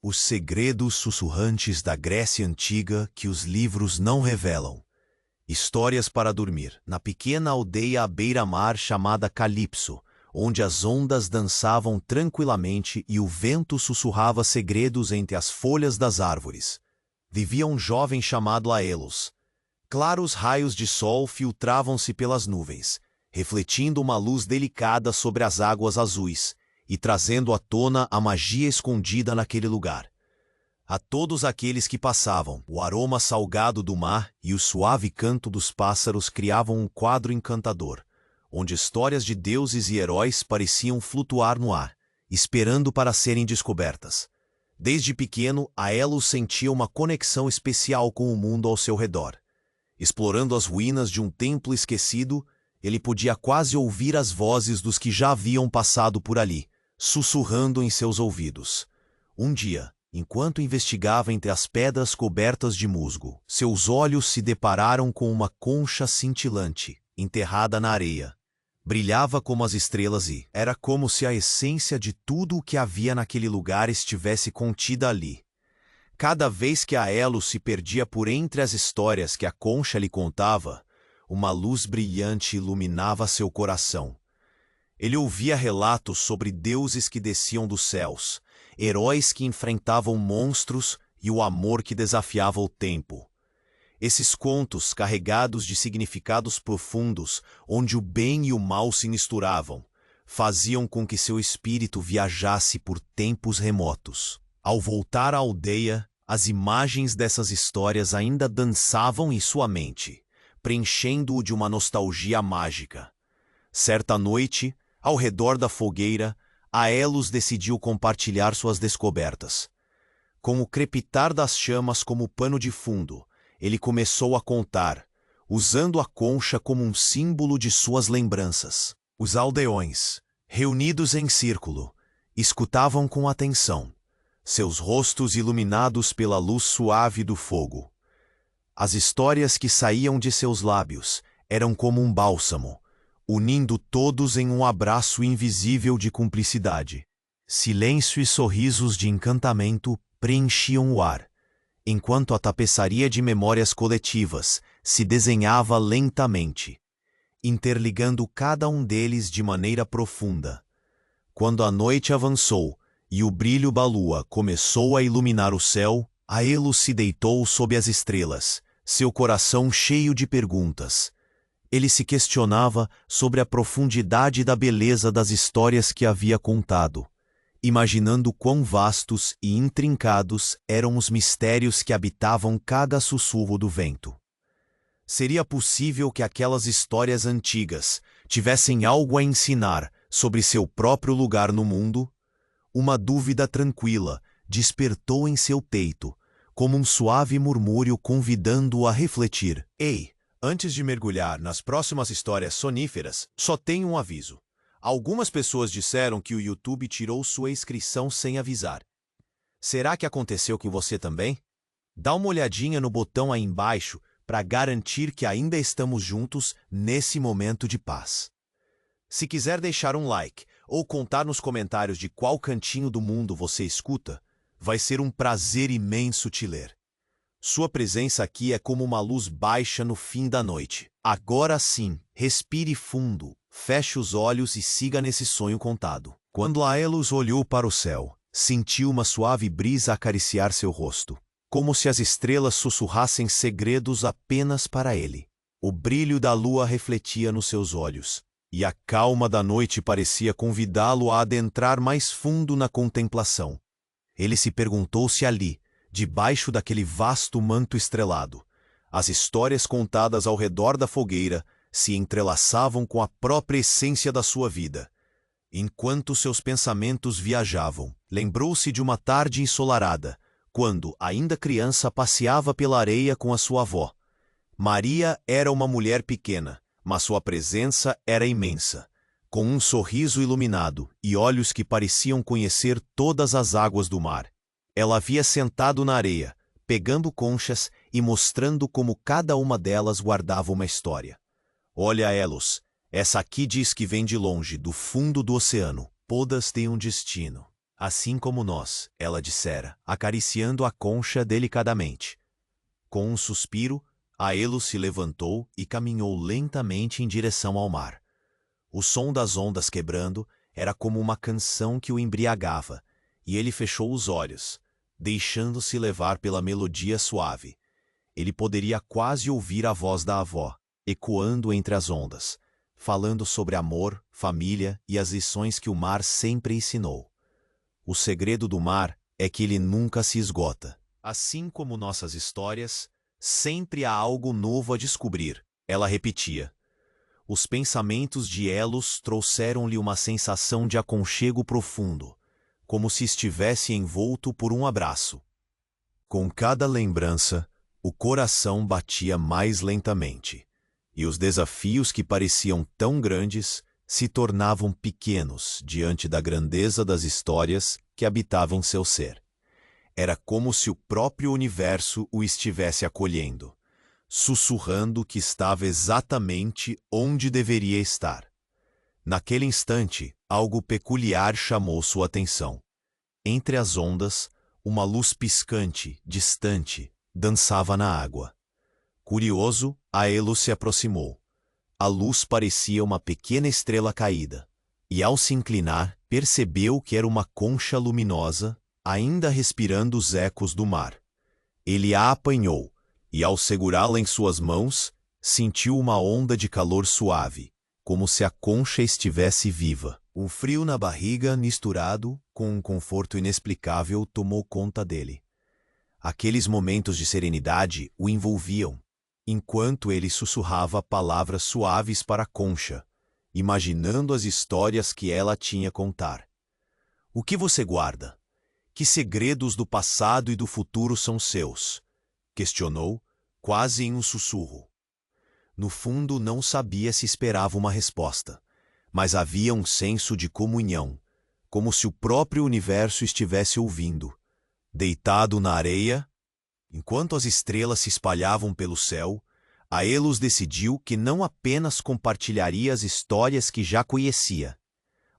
Os segredos sussurrantes da Grécia Antiga que os livros não revelam. Histórias para dormir. Na pequena aldeia à beira-mar chamada Calipso, onde as ondas dançavam tranquilamente e o vento sussurrava segredos entre as folhas das árvores, vivia um jovem chamado Aelos. Claros raios de sol filtravam-se pelas nuvens, refletindo uma luz delicada sobre as águas azuis e trazendo à tona a magia escondida naquele lugar. A todos aqueles que passavam, o aroma salgado do mar e o suave canto dos pássaros criavam um quadro encantador, onde histórias de deuses e heróis pareciam flutuar no ar, esperando para serem descobertas. Desde pequeno, Aelos sentia uma conexão especial com o mundo ao seu redor. Explorando as ruínas de um templo esquecido, ele podia quase ouvir as vozes dos que já haviam passado por ali, sussurrando em seus ouvidos. Um dia, enquanto investigava entre as pedras cobertas de musgo, seus olhos se depararam com uma concha cintilante, enterrada na areia. Brilhava como as estrelas e era como se a essência de tudo o que havia naquele lugar estivesse contida ali. Cada vez que Aelos se perdia por entre as histórias que a concha lhe contava, uma luz brilhante iluminava seu coração. Ele ouvia relatos sobre deuses que desciam dos céus, heróis que enfrentavam monstros e o amor que desafiava o tempo. Esses contos, carregados de significados profundos, onde o bem e o mal se misturavam, faziam com que seu espírito viajasse por tempos remotos. Ao voltar à aldeia, as imagens dessas histórias ainda dançavam em sua mente, preenchendo-o de uma nostalgia mágica. Certa noite, ao redor da fogueira, Aelos decidiu compartilhar suas descobertas. Com o crepitar das chamas como pano de fundo, ele começou a contar, usando a concha como um símbolo de suas lembranças. Os aldeões, reunidos em círculo, escutavam com atenção, seus rostos iluminados pela luz suave do fogo. As histórias que saíam de seus lábios eram como um bálsamo, unindo todos em um abraço invisível de cumplicidade. Silêncio e sorrisos de encantamento preenchiam o ar, enquanto a tapeçaria de memórias coletivas se desenhava lentamente, interligando cada um deles de maneira profunda. Quando a noite avançou e o brilho da lua começou a iluminar o céu, Aelos se deitou sob as estrelas, seu coração cheio de perguntas. Ele se questionava sobre a profundidade da beleza das histórias que havia contado, imaginando quão vastos e intrincados eram os mistérios que habitavam cada sussurro do vento. Seria possível que aquelas histórias antigas tivessem algo a ensinar sobre seu próprio lugar no mundo? Uma dúvida tranquila despertou em seu peito, como um suave murmúrio convidando-o a refletir. Ei! Antes de mergulhar nas próximas histórias soníferas, só tenho um aviso. Algumas pessoas disseram que o YouTube tirou sua inscrição sem avisar. Será que aconteceu com você também? Dá uma olhadinha no botão aí embaixo para garantir que ainda estamos juntos nesse momento de paz. Se quiser deixar um like ou contar nos comentários de qual cantinho do mundo você escuta, vai ser um prazer imenso te ler. Sua presença aqui é como uma luz baixa no fim da noite. Agora sim, respire fundo, feche os olhos e siga nesse sonho contado. Quando Aelos olhou para o céu, sentiu uma suave brisa acariciar seu rosto, como se as estrelas sussurrassem segredos apenas para ele. O brilho da lua refletia nos seus olhos, e a calma da noite parecia convidá-lo a adentrar mais fundo na contemplação. Ele se perguntou se ali, debaixo daquele vasto manto estrelado, as histórias contadas ao redor da fogueira se entrelaçavam com a própria essência da sua vida. Enquanto seus pensamentos viajavam, lembrou-se de uma tarde ensolarada, quando, ainda criança, passeava pela areia com a sua avó. Maria era uma mulher pequena, mas sua presença era imensa, com um sorriso iluminado e olhos que pareciam conhecer todas as águas do mar. Ela havia sentado na areia, pegando conchas e mostrando como cada uma delas guardava uma história. Olha, Aelos, essa aqui diz que vem de longe, do fundo do oceano. Todas têm um destino. Assim como nós, ela dissera, acariciando a concha delicadamente. Com um suspiro, Aelo se levantou e caminhou lentamente em direção ao mar. O som das ondas quebrando era como uma canção que o embriagava, e ele fechou os olhos, deixando-se levar pela melodia suave. Ele poderia quase ouvir a voz da avó, ecoando entre as ondas, falando sobre amor, família e as lições que o mar sempre ensinou. O segredo do mar é que ele nunca se esgota. Assim como nossas histórias, sempre há algo novo a descobrir, ela repetia. Os pensamentos de Elos trouxeram-lhe uma sensação de aconchego profundo, como se estivesse envolto por um abraço. Com cada lembrança, o coração batia mais lentamente, e os desafios que pareciam tão grandes se tornavam pequenos diante da grandeza das histórias que habitavam seu ser. Era como se o próprio universo o estivesse acolhendo, sussurrando que estava exatamente onde deveria estar. Naquele instante, algo peculiar chamou sua atenção. Entre as ondas, uma luz piscante, distante, dançava na água. Curioso, Aelo se aproximou. A luz parecia uma pequena estrela caída, e ao se inclinar, percebeu que era uma concha luminosa, ainda respirando os ecos do mar. Ele a apanhou, e ao segurá-la em suas mãos, sentiu uma onda de calor suave, como se a concha estivesse viva. O frio na barriga, misturado com um conforto inexplicável, tomou conta dele. Aqueles momentos de serenidade o envolviam, enquanto ele sussurrava palavras suaves para a concha, imaginando as histórias que ela tinha a contar. O que você guarda? Que segredos do passado e do futuro são seus? Questionou, quase em um sussurro. No fundo, não sabia se esperava uma resposta, mas havia um senso de comunhão, como se o próprio universo estivesse ouvindo. Deitado na areia, enquanto as estrelas se espalhavam pelo céu, Aelos decidiu que não apenas compartilharia as histórias que já conhecia,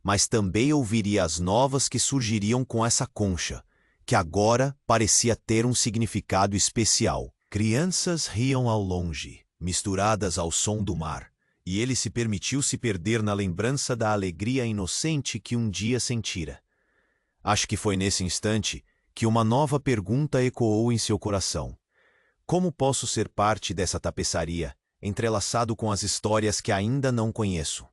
mas também ouviria as novas que surgiriam com essa concha, que agora parecia ter um significado especial. Crianças riam ao longe, misturadas ao som do mar, e ele se permitiu se perder na lembrança da alegria inocente que um dia sentira. Acho que foi nesse instante que uma nova pergunta ecoou em seu coração. Como posso ser parte dessa tapeçaria, entrelaçado com as histórias que ainda não conheço?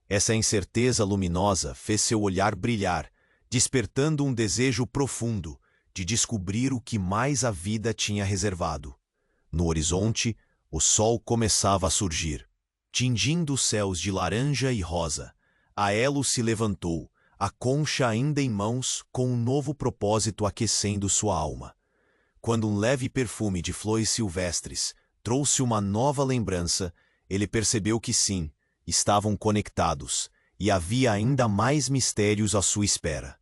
Essa incerteza luminosa fez seu olhar brilhar, despertando um desejo profundo de descobrir o que mais a vida tinha reservado. No horizonte, o sol começava a surgir, tingindo os céus de laranja e rosa. Aelo se levantou, a concha ainda em mãos, com um novo propósito aquecendo sua alma. Quando um leve perfume de flores silvestres trouxe uma nova lembrança, ele percebeu que sim, estavam conectados, e havia ainda mais mistérios à sua espera.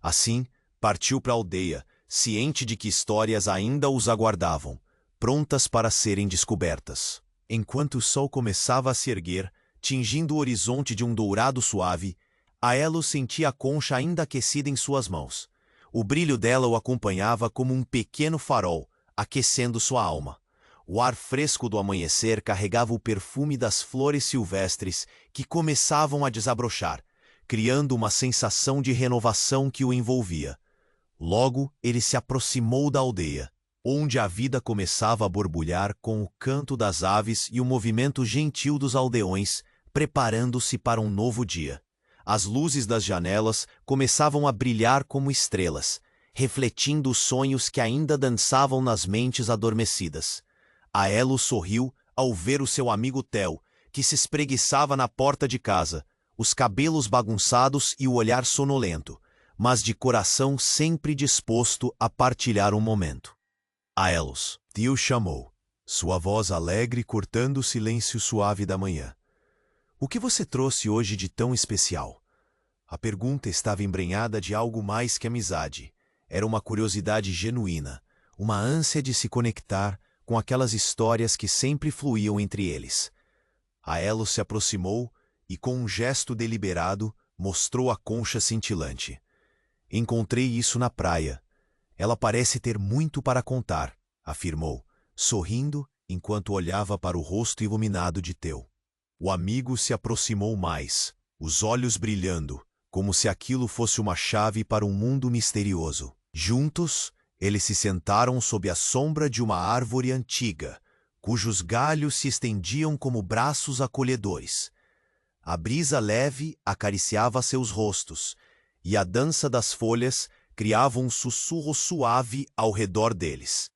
Assim, partiu para a aldeia, ciente de que histórias ainda os aguardavam, prontas para serem descobertas. Enquanto o sol começava a se erguer, tingindo o horizonte de um dourado suave, Aelo sentia a concha ainda aquecida em suas mãos. O brilho dela o acompanhava como um pequeno farol, aquecendo sua alma. O ar fresco do amanhecer carregava o perfume das flores silvestres que começavam a desabrochar, criando uma sensação de renovação que o envolvia. Logo, ele se aproximou da aldeia, onde a vida começava a borbulhar com o canto das aves e o movimento gentil dos aldeões, preparando-se para um novo dia. As luzes das janelas começavam a brilhar como estrelas, refletindo os sonhos que ainda dançavam nas mentes adormecidas. Aelo sorriu ao ver o seu amigo Theo, que se espreguiçava na porta de casa, os cabelos bagunçados e o olhar sonolento, mas de coração sempre disposto a partilhar um momento. Aelos, tio chamou, sua voz alegre cortando o silêncio suave da manhã. O que você trouxe hoje de tão especial? A pergunta estava embrenhada de algo mais que amizade. Era uma curiosidade genuína, uma ânsia de se conectar com aquelas histórias que sempre fluíam entre eles. Aelo se aproximou e, com um gesto deliberado, mostrou a concha cintilante. Encontrei isso na praia. Ela parece ter muito para contar, afirmou, sorrindo enquanto olhava para o rosto iluminado de Theo. O amigo se aproximou mais, os olhos brilhando, como se aquilo fosse uma chave para um mundo misterioso. Juntos, eles se sentaram sob a sombra de uma árvore antiga, cujos galhos se estendiam como braços acolhedores. A brisa leve acariciava seus rostos, e a dança das folhas criava um sussurro suave ao redor deles.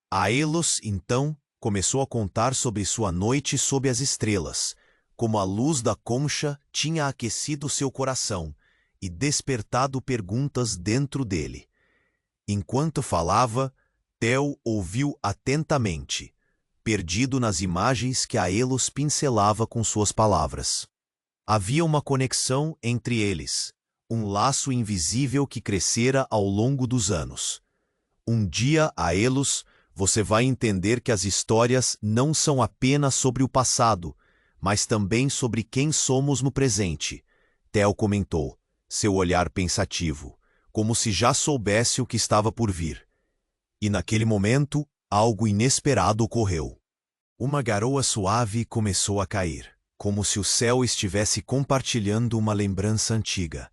Aelos, então, começou a contar sobre sua noite sob as estrelas, como a luz da concha tinha aquecido seu coração e despertado perguntas dentro dele. Enquanto falava, Theo ouviu atentamente, perdido nas imagens que Aelos pincelava com suas palavras. Havia uma conexão entre eles, um laço invisível que crescera ao longo dos anos. Um dia, Aelos, você vai entender que as histórias não são apenas sobre o passado, mas também sobre quem somos no presente, Theo comentou, seu olhar pensativo, como se já soubesse o que estava por vir. E naquele momento, algo inesperado ocorreu. Uma garoa suave começou a cair, como se o céu estivesse compartilhando uma lembrança antiga.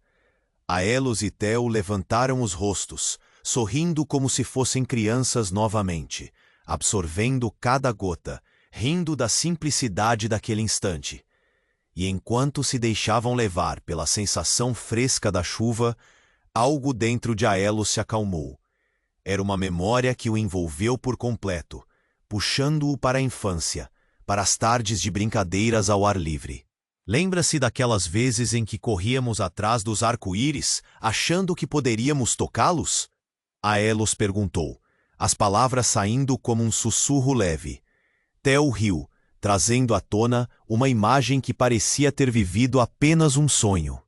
Aelos e Theo levantaram os rostos, sorrindo como se fossem crianças novamente, absorvendo cada gota, rindo da simplicidade daquele instante. E enquanto se deixavam levar pela sensação fresca da chuva, algo dentro de Aelos se acalmou. Era uma memória que o envolveu por completo, puxando-o para a infância, para as tardes de brincadeiras ao ar livre. Lembra-se daquelas vezes em que corríamos atrás dos arco-íris, achando que poderíamos tocá-los? Aelos perguntou, as palavras saindo como um sussurro leve. Theo riu, trazendo à tona uma imagem que parecia ter vivido apenas um sonho.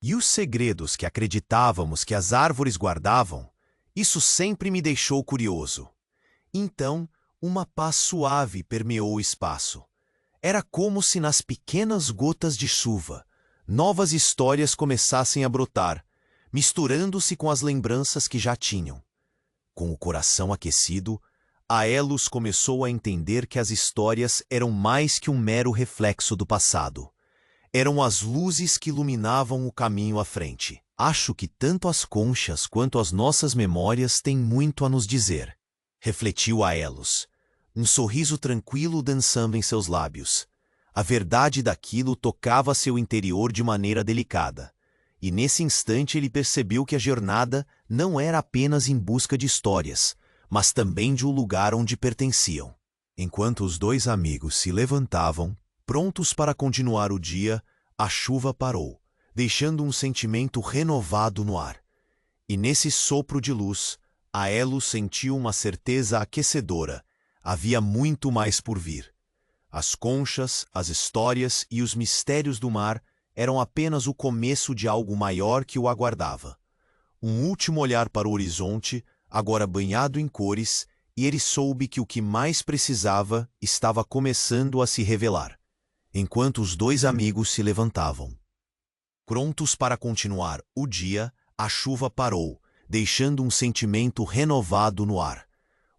E os segredos que acreditávamos que as árvores guardavam? Isso sempre me deixou curioso. Então, uma paz suave permeou o espaço. Era como se nas pequenas gotas de chuva, novas histórias começassem a brotar, misturando-se com as lembranças que já tinham. Com o coração aquecido, Aelos começou a entender que as histórias eram mais que um mero reflexo do passado. Eram as luzes que iluminavam o caminho à frente. Acho que tanto as conchas quanto as nossas memórias têm muito a nos dizer, refletiu Aelos, um sorriso tranquilo dançando em seus lábios. A verdade daquilo tocava seu interior de maneira delicada, e nesse instante ele percebeu que a jornada não era apenas em busca de histórias, mas também de um lugar onde pertenciam. Enquanto os dois amigos se levantavam, prontos para continuar o dia, a chuva parou, deixando um sentimento renovado no ar. E nesse sopro de luz, Aelos sentiu uma certeza aquecedora. Havia muito mais por vir. As conchas, as histórias e os mistérios do mar eram apenas o começo de algo maior que o aguardava. Um último olhar para o horizonte, agora banhado em cores, e ele soube que o que mais precisava estava começando a se revelar, enquanto os dois amigos se levantavam. Prontos para continuar o dia, a chuva parou, deixando um sentimento renovado no ar.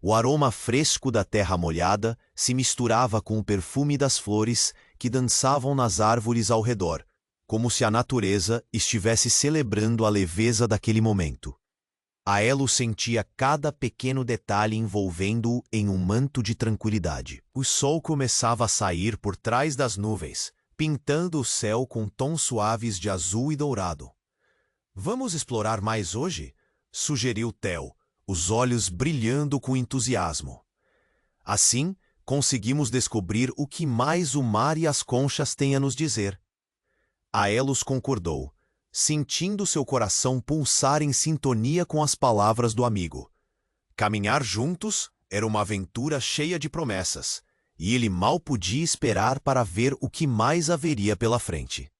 O aroma fresco da terra molhada se misturava com o perfume das flores que dançavam nas árvores ao redor, como se a natureza estivesse celebrando a leveza daquele momento. Aelos sentia cada pequeno detalhe envolvendo-o em um manto de tranquilidade. O sol começava a sair por trás das nuvens, pintando o céu com tons suaves de azul e dourado. Vamos explorar mais hoje? Sugeriu Theo, os olhos brilhando com entusiasmo. Assim, conseguimos descobrir o que mais o mar e as conchas têm a nos dizer. Aelos concordou, sentindo seu coração pulsar em sintonia com as palavras do amigo. Caminhar juntos era uma aventura cheia de promessas, e ele mal podia esperar para ver o que mais haveria pela frente.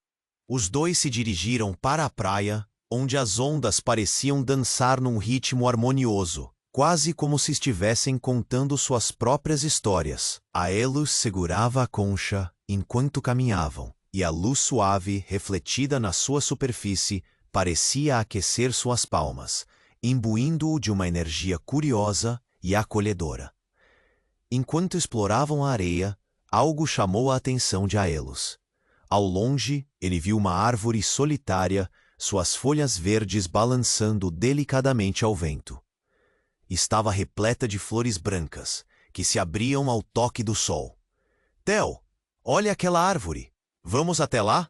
Os dois se dirigiram para a praia, onde as ondas pareciam dançar num ritmo harmonioso, quase como se estivessem contando suas próprias histórias. Aelos segurava a concha enquanto caminhavam, e a luz suave, refletida na sua superfície, parecia aquecer suas palmas, imbuindo-o de uma energia curiosa e acolhedora. Enquanto exploravam a areia, algo chamou a atenção de Aelos. Ao longe, ele viu uma árvore solitária, suas folhas verdes balançando delicadamente ao vento. Estava repleta de flores brancas, que se abriam ao toque do sol. "Theo, olha aquela árvore! Vamos até lá?"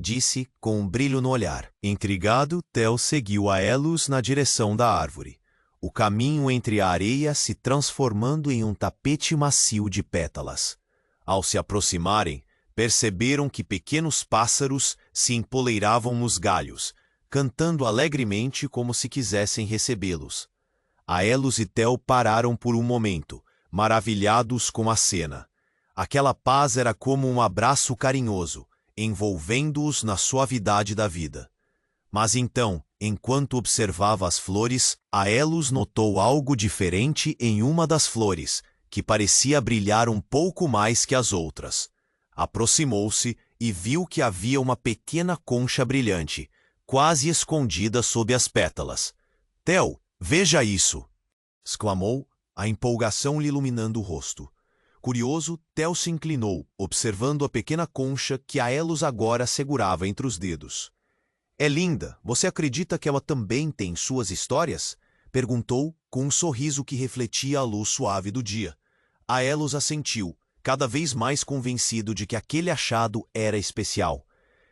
disse, com um brilho no olhar. Intrigado, Theo seguiu Aelos na direção da árvore, o caminho entre a areia se transformando em um tapete macio de pétalas. Ao se aproximarem, perceberam que pequenos pássaros se empoleiravam nos galhos, cantando alegremente como se quisessem recebê-los. Aelos e Theo pararam por um momento, maravilhados com a cena. Aquela paz era como um abraço carinhoso, envolvendo-os na suavidade da vida. Mas então, enquanto observava as flores, Aelos notou algo diferente em uma das flores, que parecia brilhar um pouco mais que as outras. Aproximou-se e viu que havia uma pequena concha brilhante, quase escondida sob as pétalas. "Theo, veja isso!" exclamou, a empolgação lhe iluminando o rosto. Curioso, Theo se inclinou, observando a pequena concha que Aelos agora segurava entre os dedos. "É linda. Você acredita que ela também tem suas histórias?" perguntou, com um sorriso que refletia a luz suave do dia. Aelos assentiu, cada vez mais convencido de que aquele achado era especial.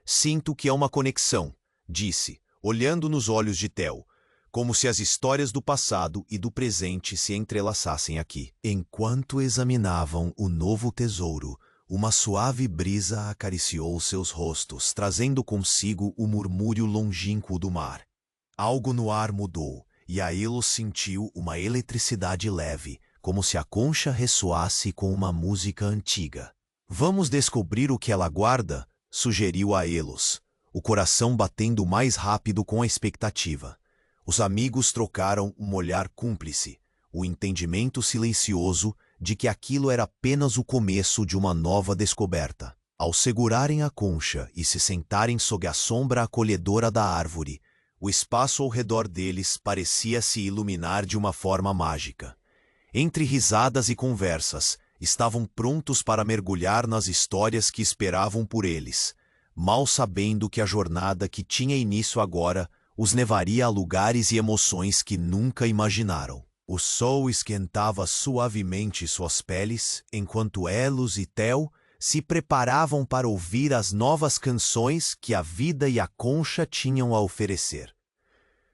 "Sinto que é uma conexão", disse, olhando nos olhos de Theo, como se as histórias do passado e do presente se entrelaçassem aqui. Enquanto examinavam o novo tesouro, uma suave brisa acariciou seus rostos, trazendo consigo o murmúrio longínquo do mar. Algo no ar mudou, e Aelos sentiu uma eletricidade leve, como se a concha ressoasse com uma música antiga. "Vamos descobrir o que ela guarda?" sugeriu Aelos, o coração batendo mais rápido com a expectativa. Os amigos trocaram um olhar cúmplice, o entendimento silencioso de que aquilo era apenas o começo de uma nova descoberta. Ao segurarem a concha e se sentarem sob a sombra acolhedora da árvore, o espaço ao redor deles parecia se iluminar de uma forma mágica. Entre risadas e conversas, estavam prontos para mergulhar nas histórias que esperavam por eles, mal sabendo que a jornada que tinha início agora os levaria a lugares e emoções que nunca imaginaram. O sol esquentava suavemente suas peles, enquanto Aelos e Theo se preparavam para ouvir as novas canções que a vida e a concha tinham a oferecer.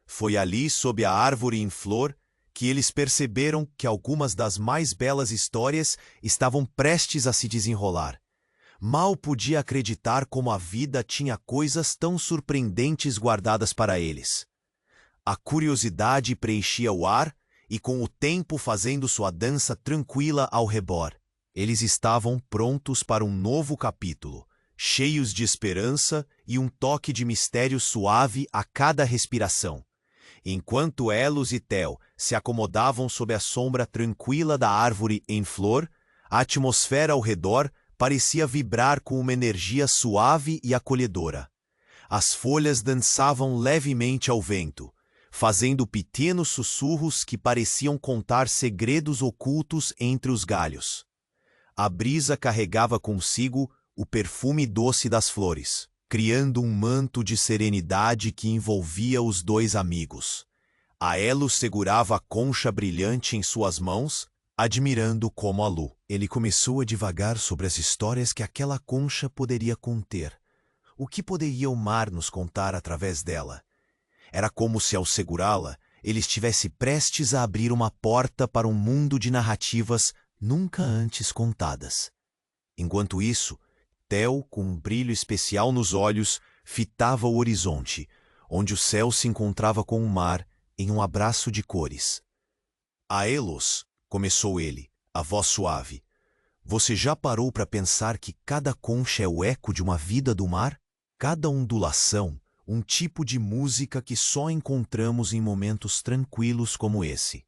Foi ali, sob a árvore em flor, que eles perceberam que algumas das mais belas histórias estavam prestes a se desenrolar. Mal podia acreditar como a vida tinha coisas tão surpreendentes guardadas para eles. A curiosidade preenchia o ar e, com o tempo fazendo sua dança tranquila ao redor, eles estavam prontos para um novo capítulo, cheios de esperança e um toque de mistério suave a cada respiração. Enquanto Aelos e Theo se acomodavam sob a sombra tranquila da árvore em flor, a atmosfera ao redor parecia vibrar com uma energia suave e acolhedora. As folhas dançavam levemente ao vento, fazendo pequenos sussurros que pareciam contar segredos ocultos entre os galhos. A brisa carregava consigo o perfume doce das flores, criando um manto de serenidade que envolvia os dois amigos. Aelos segurava a concha brilhante em suas mãos, admirando como a luz. Ele começou a divagar sobre as histórias que aquela concha poderia conter. O que poderia o mar nos contar através dela? Era como se, ao segurá-la, ele estivesse prestes a abrir uma porta para um mundo de narrativas nunca antes contadas. Enquanto isso, Theo, com um brilho especial nos olhos, fitava o horizonte, onde o céu se encontrava com o mar em um abraço de cores. "Aelos", começou ele, a voz suave, "você já parou para pensar que cada concha é o eco de uma vida do mar? Cada ondulação, um tipo de música que só encontramos em momentos tranquilos como esse."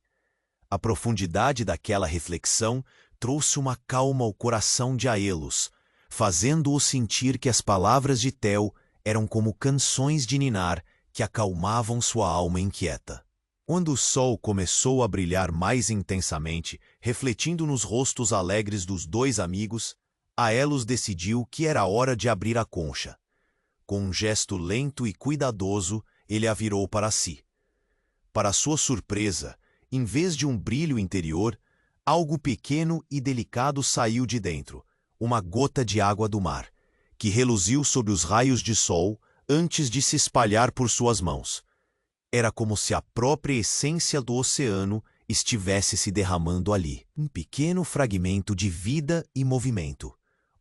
A profundidade daquela reflexão trouxe uma calma ao coração de Aelos, fazendo-o sentir que as palavras de Theo eram como canções de ninar que acalmavam sua alma inquieta. Quando o sol começou a brilhar mais intensamente, refletindo nos rostos alegres dos dois amigos, Aelos decidiu que era hora de abrir a concha. Com um gesto lento e cuidadoso, ele a virou para si. Para sua surpresa, em vez de um brilho interior, algo pequeno e delicado saiu de dentro, uma gota de água do mar, que reluziu sob os raios de sol antes de se espalhar por suas mãos. Era como se a própria essência do oceano estivesse se derramando ali, um pequeno fragmento de vida e movimento.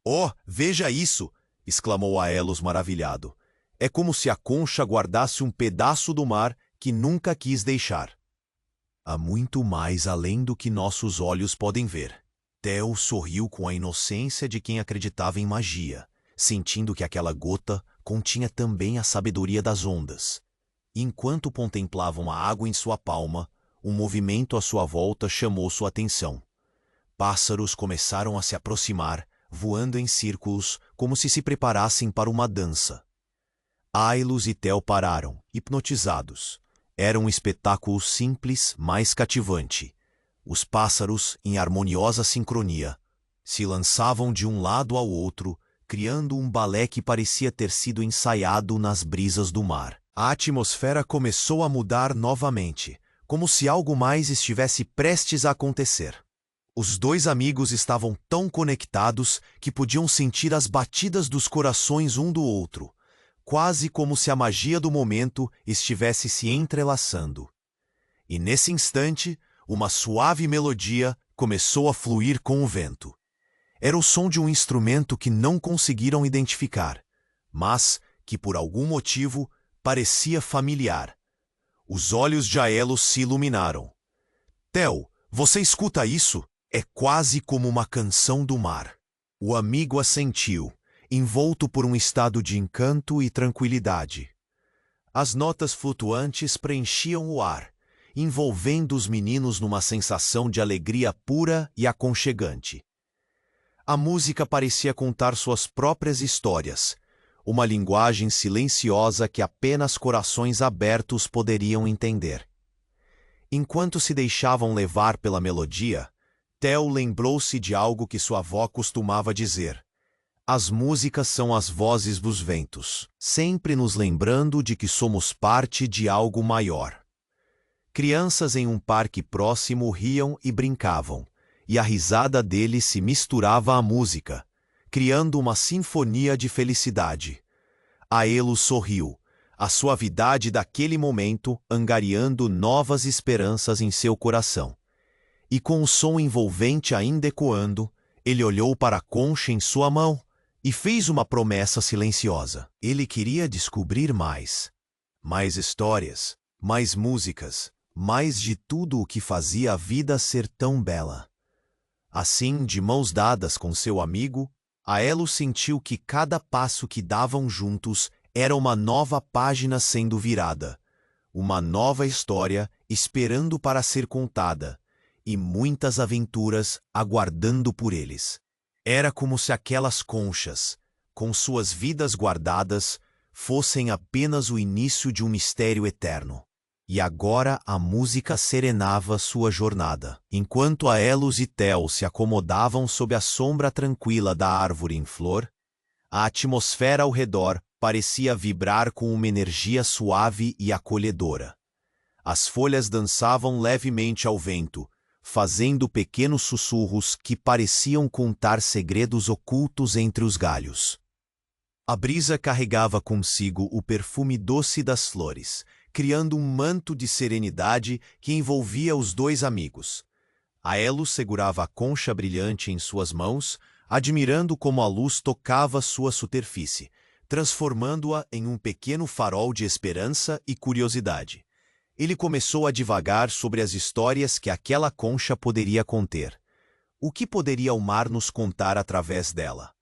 «Oh, veja isso!» exclamou Aelos maravilhado. «É como se a concha guardasse um pedaço do mar que nunca quis deixar. Há muito mais além do que nossos olhos podem ver.» Theo sorriu com a inocência de quem acreditava em magia, sentindo que aquela gota continha também a sabedoria das ondas. Enquanto contemplavam a água em sua palma, um movimento à sua volta chamou sua atenção. Pássaros começaram a se aproximar, voando em círculos, como se preparassem para uma dança. Aelos e Theo pararam, hipnotizados. Era um espetáculo simples, mas cativante. Os pássaros, em harmoniosa sincronia, se lançavam de um lado ao outro, criando um balé que parecia ter sido ensaiado nas brisas do mar. A atmosfera começou a mudar novamente, como se algo mais estivesse prestes a acontecer. Os dois amigos estavam tão conectados que podiam sentir as batidas dos corações um do outro, quase como se a magia do momento estivesse se entrelaçando. E nesse instante, uma suave melodia começou a fluir com o vento. Era o som de um instrumento que não conseguiram identificar, mas que por algum motivo parecia familiar. Os olhos de Aelos se iluminaram. «Theo, você escuta isso? É quase como uma canção do mar.» O amigo assentiu, envolto por um estado de encanto e tranquilidade. As notas flutuantes preenchiam o ar, envolvendo os meninos numa sensação de alegria pura e aconchegante. A música parecia contar suas próprias histórias, uma linguagem silenciosa que apenas corações abertos poderiam entender. Enquanto se deixavam levar pela melodia, Theo lembrou-se de algo que sua avó costumava dizer: «As músicas são as vozes dos ventos, sempre nos lembrando de que somos parte de algo maior.» Crianças em um parque próximo riam e brincavam, e a risada deles se misturava à música, criando uma sinfonia de felicidade. Aelos sorriu, a suavidade daquele momento angariando novas esperanças em seu coração. E com o som envolvente ainda ecoando, ele olhou para a concha em sua mão e fez uma promessa silenciosa. Ele queria descobrir mais. Mais histórias, mais músicas, mais de tudo o que fazia a vida ser tão bela. Assim, de mãos dadas com seu amigo, Aelos sentiu que cada passo que davam juntos era uma nova página sendo virada, uma nova história esperando para ser contada, e muitas aventuras aguardando por eles. Era como se aquelas conchas, com suas vidas guardadas, fossem apenas o início de um mistério eterno. E agora a música serenava sua jornada. Enquanto Aelos e Theo se acomodavam sob a sombra tranquila da árvore em flor, a atmosfera ao redor parecia vibrar com uma energia suave e acolhedora. As folhas dançavam levemente ao vento, fazendo pequenos sussurros que pareciam contar segredos ocultos entre os galhos. A brisa carregava consigo o perfume doce das flores, criando um manto de serenidade que envolvia os dois amigos. Aelos segurava a concha brilhante em suas mãos, admirando como a luz tocava sua superfície, transformando-a em um pequeno farol de esperança e curiosidade. Ele começou a divagar sobre as histórias que aquela concha poderia conter. O que poderia o mar nos contar através dela?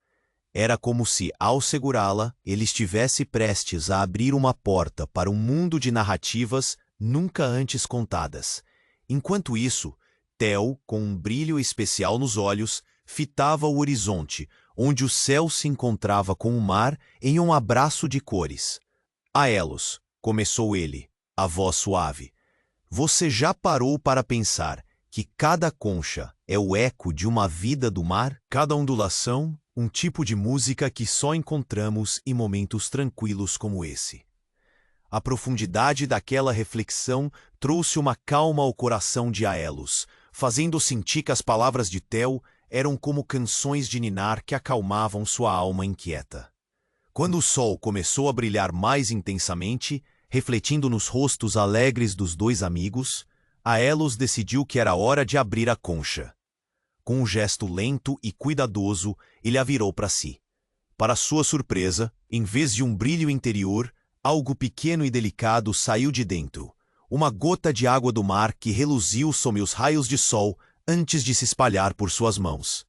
Era como se, ao segurá-la, ele estivesse prestes a abrir uma porta para um mundo de narrativas nunca antes contadas. Enquanto isso, Theo, com um brilho especial nos olhos, fitava o horizonte, onde o céu se encontrava com o mar em um abraço de cores. Aelos, começou ele, a voz suave. Você já parou para pensar que cada concha é o eco de uma vida do mar? Cada ondulação, um tipo de música que só encontramos em momentos tranquilos como esse. A profundidade daquela reflexão trouxe uma calma ao coração de Aelos, fazendo sentir que as palavras de Theo eram como canções de ninar que acalmavam sua alma inquieta. Quando o sol começou a brilhar mais intensamente, refletindo nos rostos alegres dos dois amigos, Aelos decidiu que era hora de abrir a concha. Com um gesto lento e cuidadoso, ele a virou para si. Para sua surpresa, em vez de um brilho interior, algo pequeno e delicado saiu de dentro. Uma gota de água do mar que reluziu sob os raios de sol antes de se espalhar por suas mãos.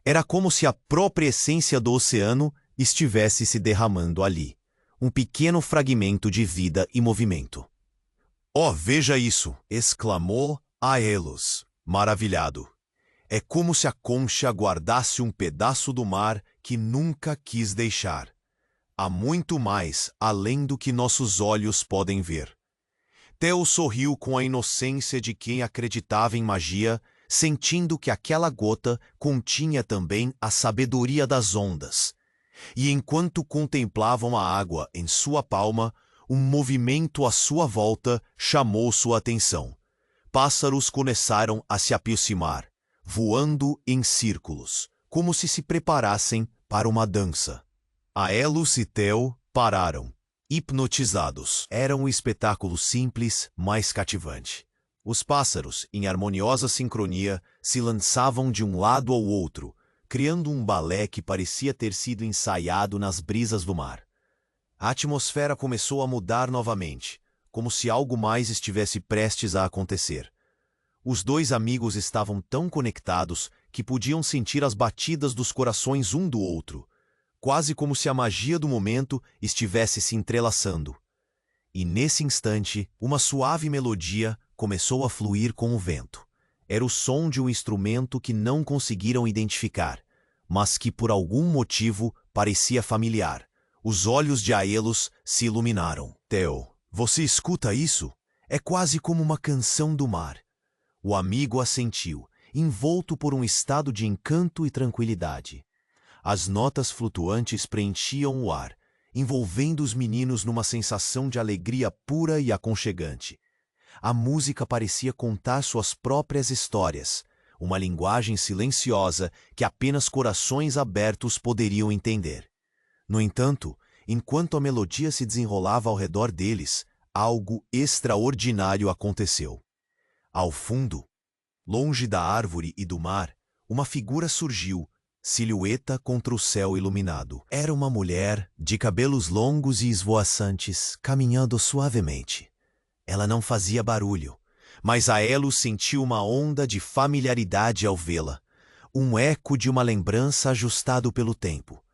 Era como se a própria essência do oceano estivesse se derramando ali. Um pequeno fragmento de vida e movimento. "Oh, veja isso!" exclamou Aelos, maravilhado. É como se a concha guardasse um pedaço do mar que nunca quis deixar. Há muito mais além do que nossos olhos podem ver. Theo sorriu com a inocência de quem acreditava em magia, sentindo que aquela gota continha também a sabedoria das ondas. E enquanto contemplavam a água em sua palma, um movimento à sua volta chamou sua atenção. Pássaros começaram a se aproximar, voando em círculos, como se preparassem para uma dança. Aelos e Theo pararam, hipnotizados. Era um espetáculo simples, mas cativante. Os pássaros, em harmoniosa sincronia, se lançavam de um lado ao outro, criando um balé que parecia ter sido ensaiado nas brisas do mar. A atmosfera começou a mudar novamente, como se algo mais estivesse prestes a acontecer. Os dois amigos estavam tão conectados que podiam sentir as batidas dos corações um do outro, quase como se a magia do momento estivesse se entrelaçando. E nesse instante, uma suave melodia começou a fluir com o vento. Era o som de um instrumento que não conseguiram identificar, mas que por algum motivo parecia familiar. Os olhos de Aelos se iluminaram. "Theo, você escuta isso? É quase como uma canção do mar." O amigo assentiu, envolto por um estado de encanto e tranquilidade. As notas flutuantes preenchiam o ar, envolvendo os meninos numa sensação de alegria pura e aconchegante. A música parecia contar suas próprias histórias, uma linguagem silenciosa que apenas corações abertos poderiam entender. No entanto, enquanto a melodia se desenrolava ao redor deles, algo extraordinário aconteceu. Ao fundo, longe da árvore e do mar, uma figura surgiu, silhueta contra o céu iluminado. Era uma mulher, de cabelos longos e esvoaçantes, caminhando suavemente. Ela não fazia barulho, mas Aelos sentiu uma onda de familiaridade ao vê-la, um eco de uma lembrança ajustado pelo tempo.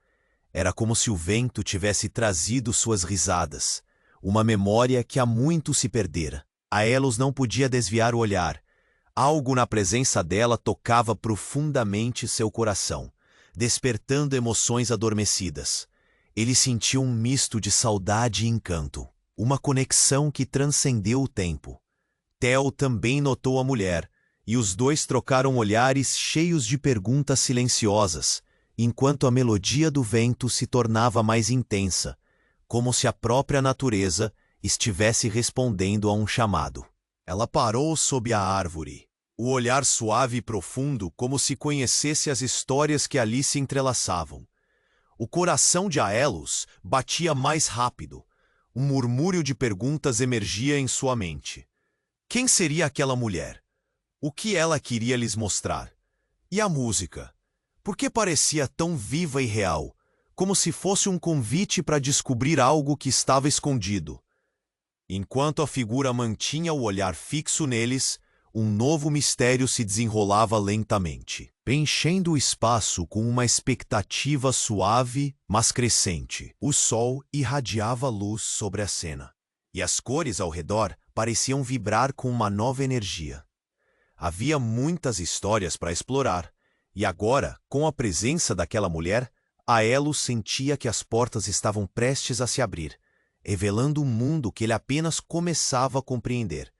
Era como se o vento tivesse trazido suas risadas, uma memória que há muito se perdera. Aelos não podia desviar o olhar. Algo na presença dela tocava profundamente seu coração, despertando emoções adormecidas. Ele sentiu um misto de saudade e encanto, uma conexão que transcendeu o tempo. Theo também notou a mulher, e os dois trocaram olhares cheios de perguntas silenciosas, enquanto a melodia do vento se tornava mais intensa, como se a própria natureza estivesse respondendo a um chamado. Ela parou sob a árvore, o olhar suave e profundo, como se conhecesse as histórias que ali se entrelaçavam. O coração de Aelos batia mais rápido. Um murmúrio de perguntas emergia em sua mente. Quem seria aquela mulher? O que ela queria lhes mostrar? E a música? Por que parecia tão viva e real, como se fosse um convite para descobrir algo que estava escondido? Enquanto a figura mantinha o olhar fixo neles, um novo mistério se desenrolava lentamente, preenchendo o espaço com uma expectativa suave, mas crescente. O sol irradiava luz sobre a cena, e as cores ao redor pareciam vibrar com uma nova energia. Havia muitas histórias para explorar, e agora, com a presença daquela mulher, Aelos sentia que as portas estavam prestes a se abrir. revelando um mundo que ele apenas começava a compreender.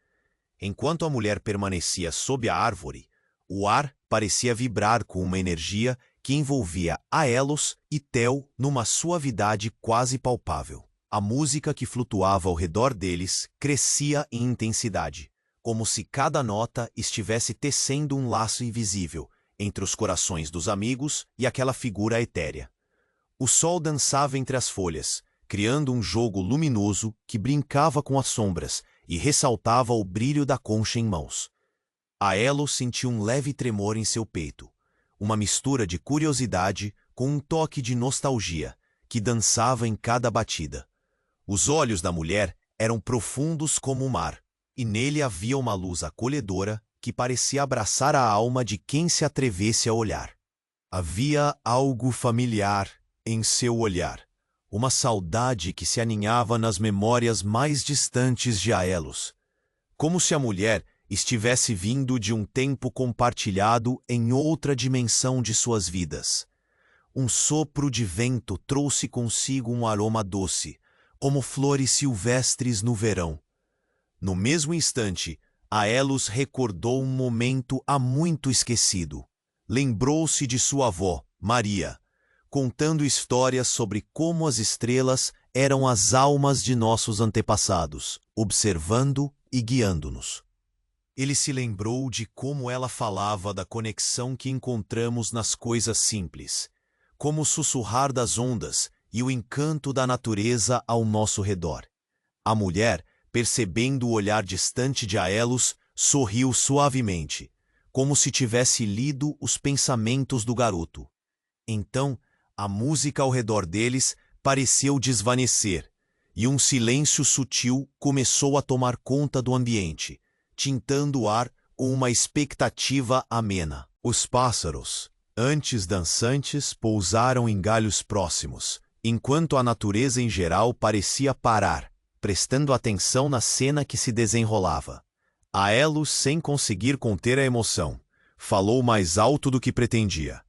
Enquanto a mulher permanecia sob a árvore, o ar parecia vibrar com uma energia que envolvia Aelos e Theo numa suavidade quase palpável. A música que flutuava ao redor deles crescia em intensidade, como se cada nota estivesse tecendo um laço invisível entre os corações dos amigos e aquela figura etérea. O sol dançava entre as folhas, criando um jogo luminoso que brincava com as sombras e ressaltava o brilho da concha em mãos. Aelos sentiu um leve tremor em seu peito, uma mistura de curiosidade com um toque de nostalgia que dançava em cada batida. Os olhos da mulher eram profundos como o mar, e nele havia uma luz acolhedora que parecia abraçar a alma de quem se atrevesse a olhar. Havia algo familiar em seu olhar, uma saudade que se aninhava nas memórias mais distantes de Aelos, como se a mulher estivesse vindo de um tempo compartilhado em outra dimensão de suas vidas. Um sopro de vento trouxe consigo um aroma doce, como flores silvestres no verão. No mesmo instante, Aelos recordou um momento há muito esquecido. Lembrou-se de sua avó, Maria, contando histórias sobre como as estrelas eram as almas de nossos antepassados, observando e guiando-nos. Ele se lembrou de como ela falava da conexão que encontramos nas coisas simples, como o sussurrar das ondas e o encanto da natureza ao nosso redor. A mulher, percebendo o olhar distante de Aelos, sorriu suavemente, como se tivesse lido os pensamentos do garoto. Então, a música ao redor deles pareceu desvanecer, e um silêncio sutil começou a tomar conta do ambiente, tintando o ar com uma expectativa amena. Os pássaros, antes dançantes, pousaram em galhos próximos, enquanto a natureza em geral parecia parar, prestando atenção na cena que se desenrolava. Aelos, sem conseguir conter a emoção, falou mais alto do que pretendia.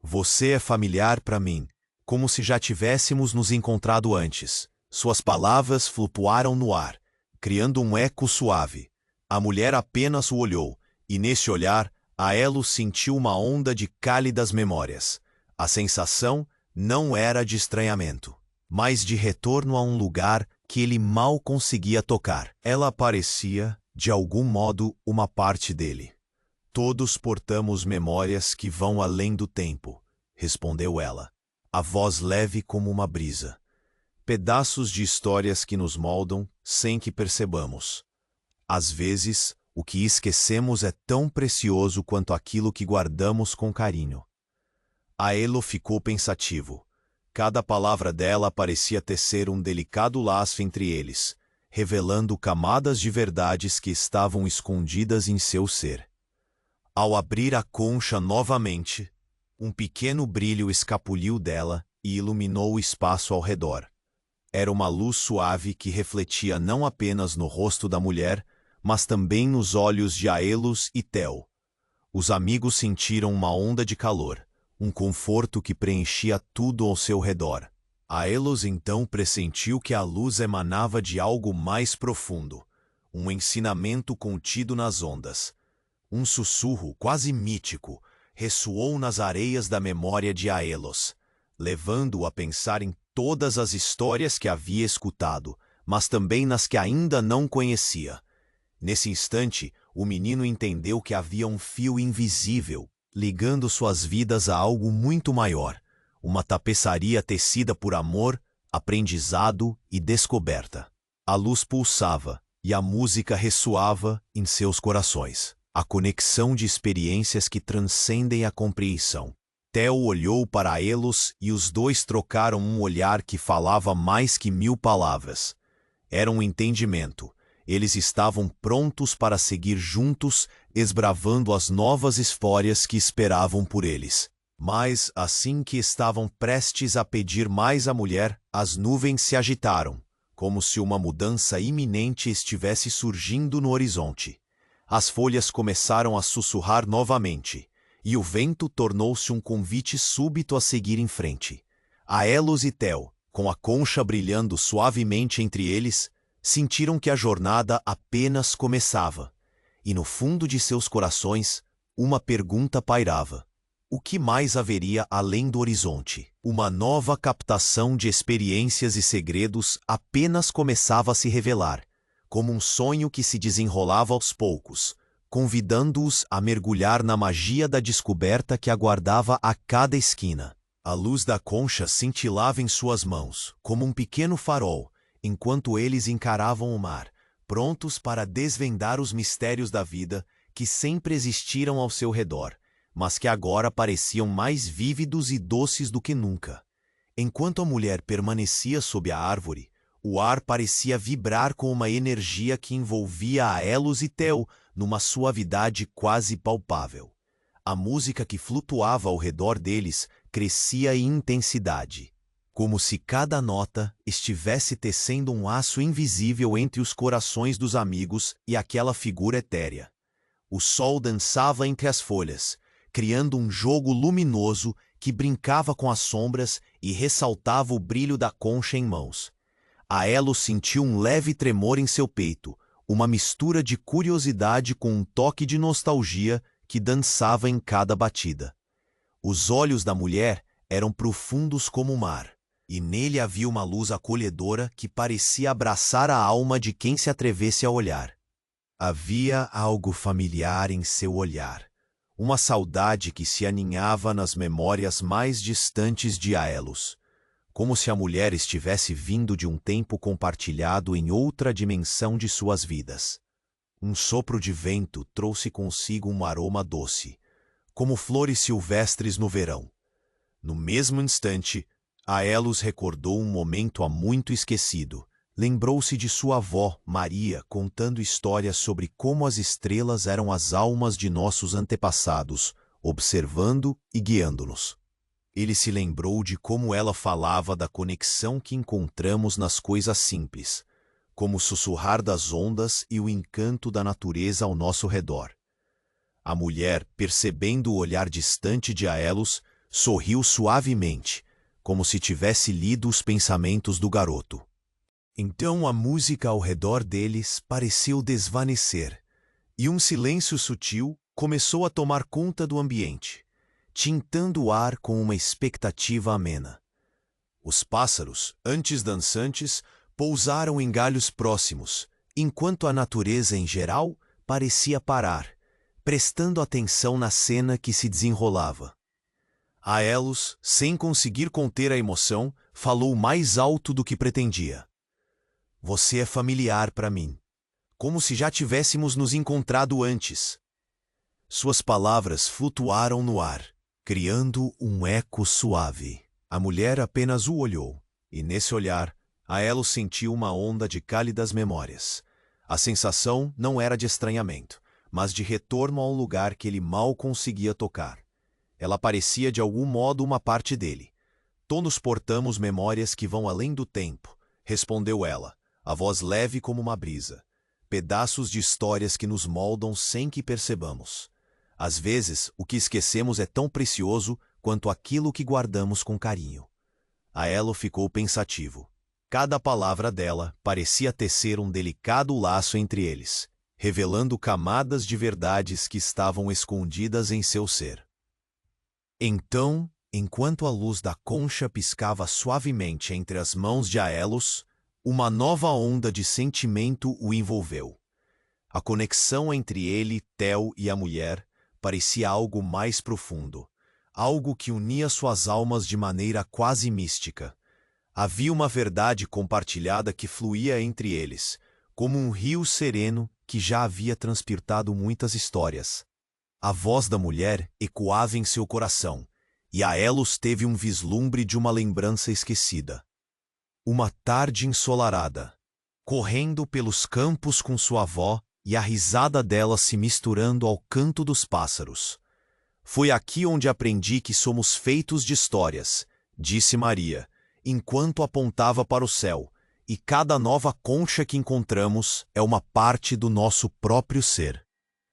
Você é familiar para mim, como se já tivéssemos nos encontrado antes. Suas palavras flutuaram no ar, criando um eco suave. A mulher apenas o olhou, e nesse olhar, Aelos sentiu uma onda de cálidas memórias. A sensação não era de estranhamento, mas de retorno a um lugar que ele mal conseguia tocar. Ela parecia, de algum modo, uma parte dele. Todos portamos memórias que vão além do tempo, respondeu ela, a voz leve como uma brisa. Pedaços de histórias que nos moldam sem que percebamos. Às vezes, o que esquecemos é tão precioso quanto aquilo que guardamos com carinho. Aelo ficou pensativo. Cada palavra dela parecia tecer um delicado laço entre eles, revelando camadas de verdades que estavam escondidas em seu ser. Ao abrir a concha novamente, um pequeno brilho escapuliu dela e iluminou o espaço ao redor. Era uma luz suave que refletia não apenas no rosto da mulher, mas também nos olhos de Aelos e Theo. Os amigos sentiram uma onda de calor, um conforto que preenchia tudo ao seu redor. Aelos então pressentiu que a luz emanava de algo mais profundo, um ensinamento contido nas ondas. Um sussurro quase mítico ressoou nas areias da memória de Aelos, levando-o a pensar em todas as histórias que havia escutado, mas também nas que ainda não conhecia. Nesse instante, o menino entendeu que havia um fio invisível, ligando suas vidas a algo muito maior, uma tapeçaria tecida por amor, aprendizado e descoberta. A luz pulsava e a música ressoava em seus corações. A conexão de experiências que transcendem a compreensão. Theo olhou para Aelos e os dois trocaram um olhar que falava mais que 1000 palavras. Era um entendimento. Eles estavam prontos para seguir juntos, esbravando as novas histórias que esperavam por eles. Mas, assim que estavam prestes a pedir mais à mulher, as nuvens se agitaram, como se uma mudança iminente estivesse surgindo no horizonte. As folhas começaram a sussurrar novamente, e o vento tornou-se um convite súbito a seguir em frente. Aelos e Theo, Com a concha brilhando suavemente entre eles, sentiram que a jornada apenas começava. E no fundo de seus corações, uma pergunta pairava. O que mais haveria além do horizonte? Uma nova captação de experiências e segredos apenas começava a se revelar, como um sonho que se desenrolava aos poucos, convidando-os a mergulhar na magia da descoberta que aguardava a cada esquina. A luz da concha cintilava em suas mãos, como um pequeno farol, enquanto eles encaravam o mar, prontos para desvendar os mistérios da vida que sempre existiram ao seu redor, mas que agora pareciam mais vívidos e doces do que nunca. Enquanto a mulher permanecia sob a árvore, o ar parecia vibrar com uma energia que envolvia Aelos e Theo numa suavidade quase palpável. A música que flutuava ao redor deles crescia em intensidade, como se cada nota estivesse tecendo um laço invisível entre os corações dos amigos e aquela figura etérea. O sol dançava entre as folhas, criando um jogo luminoso que brincava com as sombras e ressaltava o brilho da concha em mãos. Aelos sentiu um leve tremor em seu peito, uma mistura de curiosidade com um toque de nostalgia que dançava em cada batida. Os olhos da mulher eram profundos como o mar, e nele havia uma luz acolhedora que parecia abraçar a alma de quem se atrevesse a olhar. Havia algo familiar em seu olhar, uma saudade que se aninhava nas memórias mais distantes de Aelos, como se a mulher estivesse vindo de um tempo compartilhado em outra dimensão de suas vidas. Um sopro de vento trouxe consigo um aroma doce, como flores silvestres no verão. No mesmo instante, Aelos recordou um momento há muito esquecido. Lembrou-se de sua avó, Maria, contando histórias sobre como as estrelas eram as almas de nossos antepassados, observando e guiando-nos. Ele se lembrou de como ela falava da conexão que encontramos nas coisas simples, como o sussurrar das ondas e o encanto da natureza ao nosso redor. A mulher, percebendo o olhar distante de Aelos, sorriu suavemente, como se tivesse lido os pensamentos do garoto. Então a música ao redor deles pareceu desvanecer, e um silêncio sutil começou a tomar conta do ambiente, tintando o ar com uma expectativa amena. Os pássaros, antes dançantes, pousaram em galhos próximos, enquanto a natureza em geral parecia parar, prestando atenção na cena que se desenrolava. Aelos, sem conseguir conter a emoção, falou mais alto do que pretendia. Você é familiar para mim, como se já tivéssemos nos encontrado antes. Suas palavras flutuaram no ar, criando um eco suave. A mulher apenas o olhou, e nesse olhar, Aelos sentiu uma onda de cálidas memórias. A sensação não era de estranhamento, mas de retorno a um lugar que ele mal conseguia tocar. Ela parecia de algum modo uma parte dele. Todos portamos memórias que vão além do tempo, respondeu ela, a voz leve como uma brisa. Pedaços de histórias que nos moldam sem que percebamos. Às vezes, o que esquecemos é tão precioso quanto aquilo que guardamos com carinho. Aelo ficou pensativo. Cada palavra dela parecia tecer um delicado laço entre eles, revelando camadas de verdades que estavam escondidas em seu ser. Então, enquanto a luz da concha piscava suavemente entre as mãos de Aelos, uma nova onda de sentimento o envolveu. A conexão entre ele, Theo e a mulher parecia algo mais profundo, algo que unia suas almas de maneira quase mística. Havia uma verdade compartilhada que fluía entre eles, como um rio sereno que já havia transpirtado muitas histórias. A voz da mulher ecoava em seu coração, e Aelos teve um vislumbre de uma lembrança esquecida. Uma tarde ensolarada, correndo pelos campos com sua avó e a risada dela se misturando ao canto dos pássaros. Foi aqui onde aprendi que somos feitos de histórias, disse Maria, enquanto apontava para o céu, e cada nova concha que encontramos é uma parte do nosso próprio ser.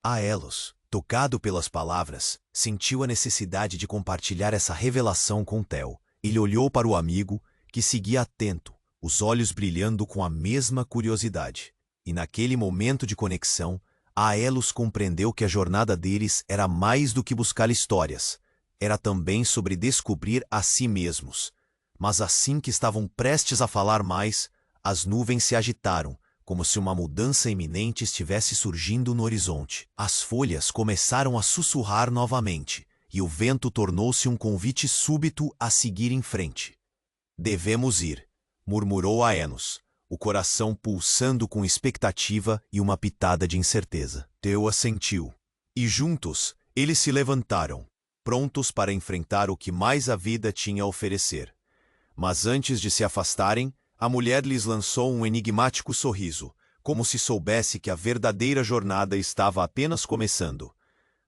Aelos, tocado pelas palavras, sentiu a necessidade de compartilhar essa revelação com Theo. Ele olhou para o amigo, que seguia atento, os olhos brilhando com a mesma curiosidade. E naquele momento de conexão, Aelos compreendeu que a jornada deles era mais do que buscar histórias. Era também sobre descobrir a si mesmos. Mas assim que estavam prestes a falar mais, as nuvens se agitaram, como se uma mudança iminente estivesse surgindo no horizonte. As folhas começaram a sussurrar novamente, e o vento tornou-se um convite súbito a seguir em frente. "Devemos ir", murmurou Aenos, o coração pulsando com expectativa e uma pitada de incerteza. Teu assentiu. E juntos, eles se levantaram, prontos para enfrentar o que mais a vida tinha a oferecer. Mas antes de se afastarem, a mulher lhes lançou um enigmático sorriso, como se soubesse que a verdadeira jornada estava apenas começando.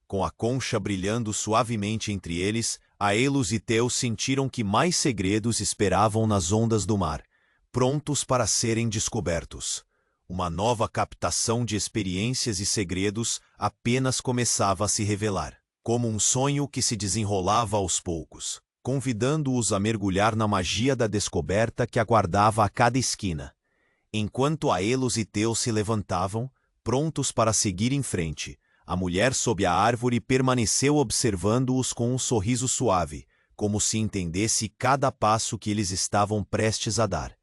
Com a concha brilhando suavemente entre eles, Aelos e Teu sentiram que mais segredos esperavam nas ondas do mar, prontos para serem descobertos. Uma nova captação de experiências e segredos apenas começava a se revelar, como um sonho que se desenrolava aos poucos, convidando-os a mergulhar na magia da descoberta que aguardava a cada esquina. Enquanto Aelos e Teu se levantavam, prontos para seguir em frente, a mulher sob a árvore permaneceu observando-os com um sorriso suave, como se entendesse cada passo que eles estavam prestes a dar.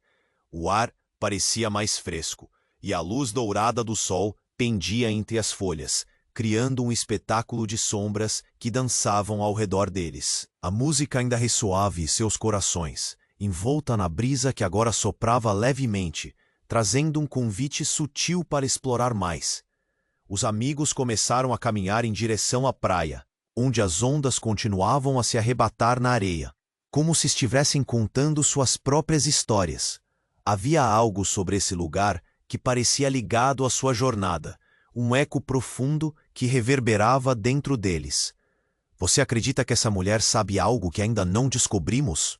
O ar parecia mais fresco, e a luz dourada do sol pendia entre as folhas, criando um espetáculo de sombras que dançavam ao redor deles. A música ainda ressoava em seus corações, envolta na brisa que agora soprava levemente, trazendo um convite sutil para explorar mais. Os amigos começaram a caminhar em direção à praia, onde as ondas continuavam a se arrebatar na areia, como se estivessem contando suas próprias histórias. Havia algo sobre esse lugar que parecia ligado à sua jornada, um eco profundo que reverberava dentro deles. "Você acredita que essa mulher sabe algo que ainda não descobrimos?"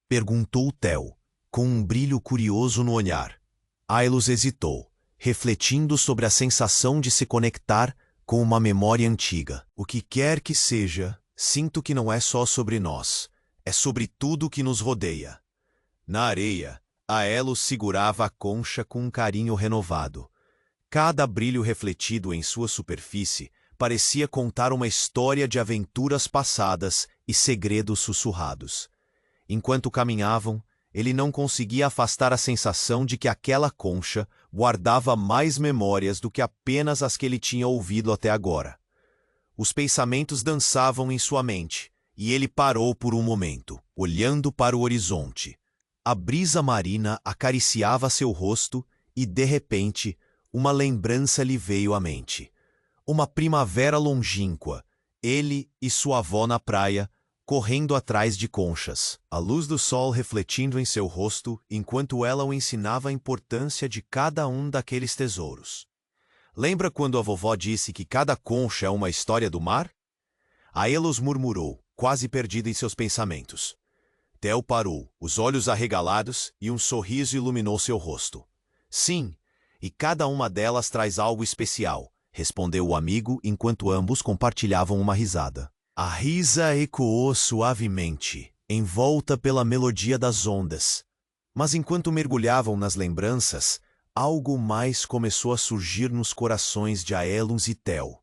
perguntou Théo, com um brilho curioso no olhar. Aelos hesitou, refletindo sobre a sensação de se conectar com uma memória antiga. "O que quer que seja, sinto que não é só sobre nós, é sobre tudo que nos rodeia." Na areia, Aelos segurava a concha com um carinho renovado. Cada brilho refletido em sua superfície parecia contar uma história de aventuras passadas e segredos sussurrados. Enquanto caminhavam, ele não conseguia afastar a sensação de que aquela concha guardava mais memórias do que apenas as que ele tinha ouvido até agora. Os pensamentos dançavam em sua mente, e ele parou por um momento, olhando para o horizonte. A brisa marina acariciava seu rosto e, de repente, uma lembrança lhe veio à mente. Uma primavera longínqua, ele e sua avó na praia, correndo atrás de conchas, a luz do sol refletindo em seu rosto enquanto ela o ensinava a importância de cada um daqueles tesouros. "Lembra quando a vovó disse que cada concha é uma história do mar?" Aelos murmurou, quase perdido em seus pensamentos. Théo parou, os olhos arregalados, e um sorriso iluminou seu rosto. "Sim, e cada uma delas traz algo especial", respondeu o amigo enquanto ambos compartilhavam uma risada. A risa ecoou suavemente, envolta pela melodia das ondas. Mas enquanto mergulhavam nas lembranças, algo mais começou a surgir nos corações de Aelos e Théo.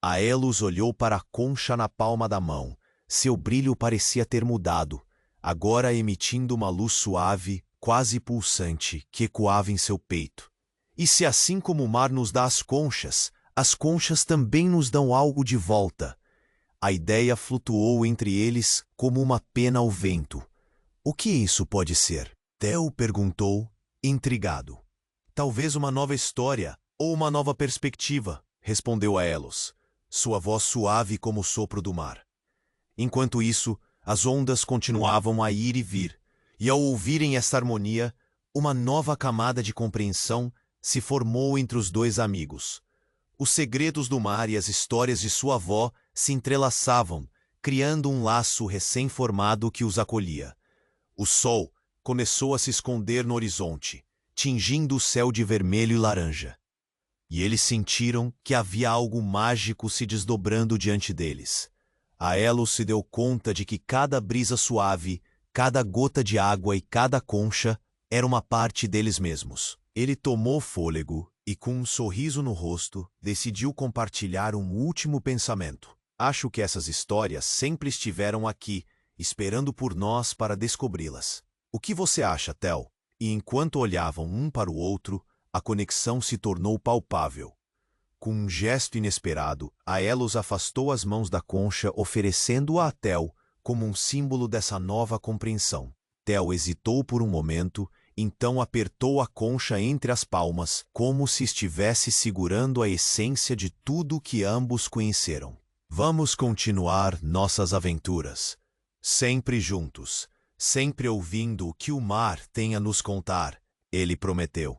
Aelos olhou para a concha na palma da mão. Seu brilho parecia ter mudado, agora emitindo uma luz suave, quase pulsante, que ecoava em seu peito. "E se assim como o mar nos dá as conchas também nos dão algo de volta?" A ideia flutuou entre eles como uma pena ao vento. "O que isso pode ser?" Théo perguntou, intrigado. "Talvez uma nova história ou uma nova perspectiva", respondeu Aelos, sua voz suave como o sopro do mar. Enquanto isso, as ondas continuavam a ir e vir, e ao ouvirem essa harmonia, uma nova camada de compreensão se formou entre os dois amigos. Os segredos do mar e as histórias de sua avó se entrelaçavam, criando um laço recém-formado que os acolhia. O sol começou a se esconder no horizonte, tingindo o céu de vermelho e laranja. E eles sentiram que havia algo mágico se desdobrando diante deles. Aelos se deu conta de que cada brisa suave, Cada gota de água e cada concha era uma parte deles mesmos. Ele tomou fôlego e, com um sorriso no rosto, decidiu compartilhar um último pensamento. Acho que essas histórias sempre estiveram aqui, esperando por nós para descobri-las. O que você acha, Theo? E enquanto olhavam um para o outro, a conexão se tornou palpável. Com um gesto inesperado, Aelos afastou as mãos da concha, oferecendo-a a Theo como um símbolo dessa nova compreensão. Theo hesitou por um momento, então apertou a concha entre as palmas, como se estivesse segurando a essência de tudo que ambos conheceram. Vamos continuar nossas aventuras, sempre juntos, sempre ouvindo o que o mar tem a nos contar, ele prometeu.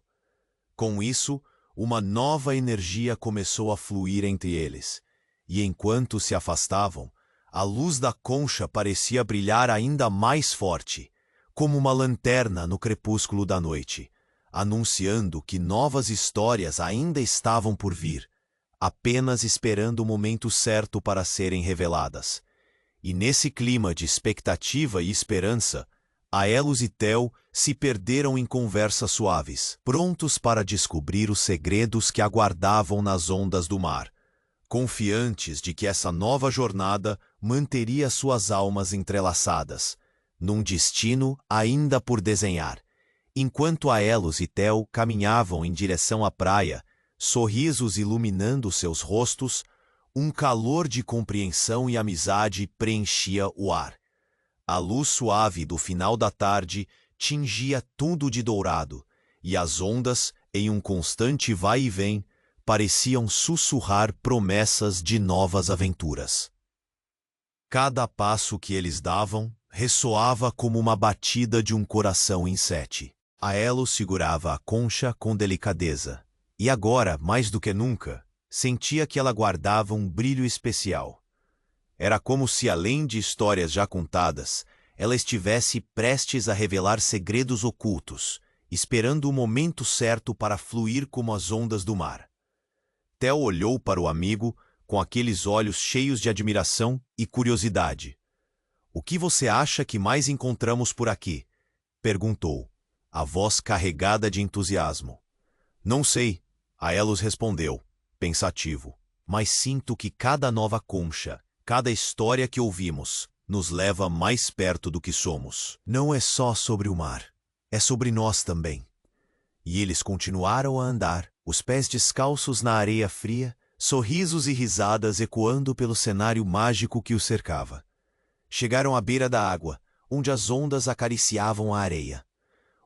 Com isso, uma nova energia começou a fluir entre eles, e enquanto se afastavam, a luz da concha parecia brilhar ainda mais forte, como uma lanterna no crepúsculo da noite, anunciando que novas histórias ainda estavam por vir, apenas esperando o momento certo para serem reveladas. E nesse clima de expectativa e esperança, Aelos e Theo se perderam em conversas suaves, prontos para descobrir os segredos que aguardavam nas ondas do mar, confiantes de que essa nova jornada manteria suas almas entrelaçadas, num destino ainda por desenhar. Enquanto Aelos e Theo caminhavam em direção à praia, sorrisos iluminando seus rostos, um calor de compreensão e amizade preenchia o ar. A luz suave do final da tarde tingia tudo de dourado, e as ondas, em um constante vai e vem, pareciam sussurrar promessas de novas aventuras. Cada passo que eles davam ressoava como uma batida de um coração em sete. Aelos segurava a concha com delicadeza, e agora, mais do que nunca, sentia que ela guardava um brilho especial. Era como se, além de histórias já contadas, ela estivesse prestes a revelar segredos ocultos, esperando o momento certo para fluir como as ondas do mar. Theo olhou para o amigo com aqueles olhos cheios de admiração e curiosidade. "O que você acha que mais encontramos por aqui?" perguntou, a voz carregada de entusiasmo. "Não sei", Aelos respondeu, pensativo, "mas sinto que cada nova concha, cada história que ouvimos, nos leva mais perto do que somos. Não é só sobre o mar, é sobre nós também." E eles continuaram a andar, os pés descalços na areia fria, sorrisos e risadas ecoando pelo cenário mágico que os cercava. Chegaram à beira da água, onde as ondas acariciavam a areia.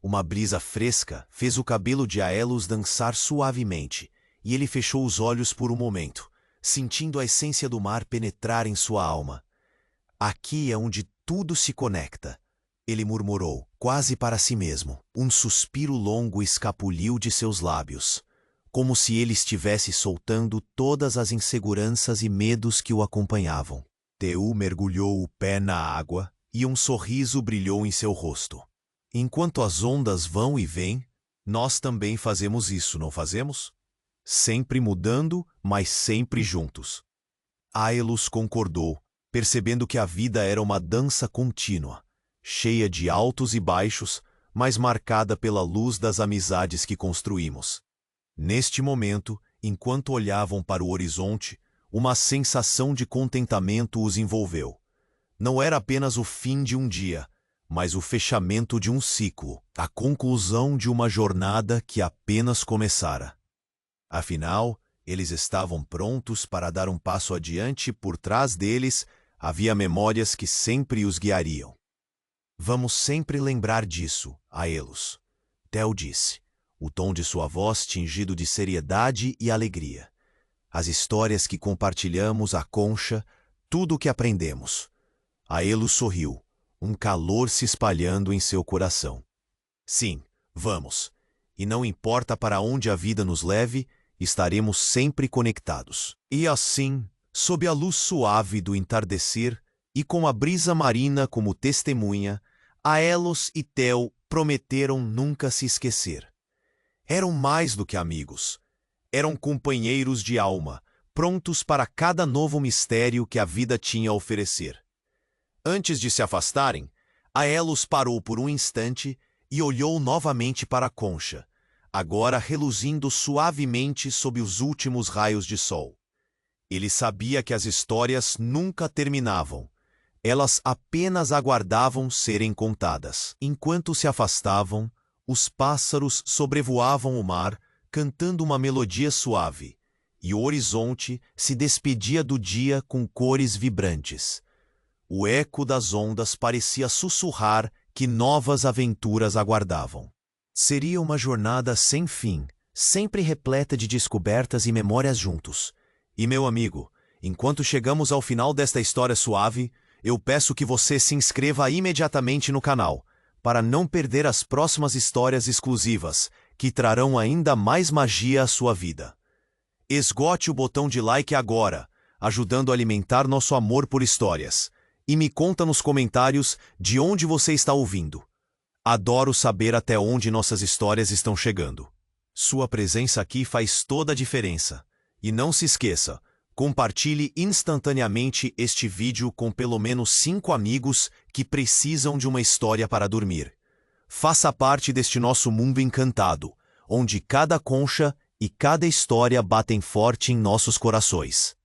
Uma brisa fresca fez o cabelo de Aelos dançar suavemente, e ele fechou os olhos por um momento, sentindo a essência do mar penetrar em sua alma. "Aqui é onde tudo se conecta", ele murmurou, quase para si mesmo. Um suspiro longo escapuliu de seus lábios, como se ele estivesse soltando todas as inseguranças e medos que o acompanhavam. Theo mergulhou o pé na água e um sorriso brilhou em seu rosto. "Enquanto as ondas vão e vêm, nós também fazemos isso, não fazemos? Sempre mudando, mas sempre juntos." Aelos concordou, percebendo que a vida era uma dança contínua, cheia de altos e baixos, mas marcada pela luz das amizades que construímos. Neste momento, enquanto olhavam para o horizonte, uma sensação de contentamento os envolveu. Não era apenas o fim de um dia, mas o fechamento de um ciclo, a conclusão de uma jornada que apenas começara. Afinal, eles estavam prontos para dar um passo adiante e por trás deles havia memórias que sempre os guiariam. "Vamos sempre lembrar disso, Aelos", Theo disse, o tom de sua voz tingido de seriedade e alegria. "As histórias que compartilhamos, a concha, tudo o que aprendemos." Aelos sorriu, um calor se espalhando em seu coração. "Sim, vamos. E não importa para onde a vida nos leve, estaremos sempre conectados." E assim, sob a luz suave do entardecer e com a brisa marina como testemunha, Aelos e Theo prometeram nunca se esquecer. Eram mais do que amigos. Eram companheiros de alma, prontos para cada novo mistério que a vida tinha a oferecer. Antes de se afastarem, Aelos parou por um instante e olhou novamente para a concha, agora reluzindo suavemente sob os últimos raios de sol. Ele sabia que as histórias nunca terminavam. Elas apenas aguardavam serem contadas. Enquanto se afastavam, os pássaros sobrevoavam o mar, cantando uma melodia suave, e o horizonte se despedia do dia com cores vibrantes. O eco das ondas parecia sussurrar que novas aventuras aguardavam. Seria uma jornada sem fim, sempre repleta de descobertas e memórias juntos. E, meu amigo, enquanto chegamos ao final desta história suave, eu peço que você se inscreva imediatamente no canal, para não perder as próximas histórias exclusivas, que trarão ainda mais magia à sua vida. Esgote o botão de like agora, ajudando a alimentar nosso amor por histórias. E me conta nos comentários de onde você está ouvindo. Adoro saber até onde nossas histórias estão chegando. Sua presença aqui faz toda a diferença. E não se esqueça, compartilhe instantaneamente este vídeo com pelo menos 5 amigos que precisam de uma história para dormir. Faça parte deste nosso mundo encantado, onde cada concha e cada história batem forte em nossos corações.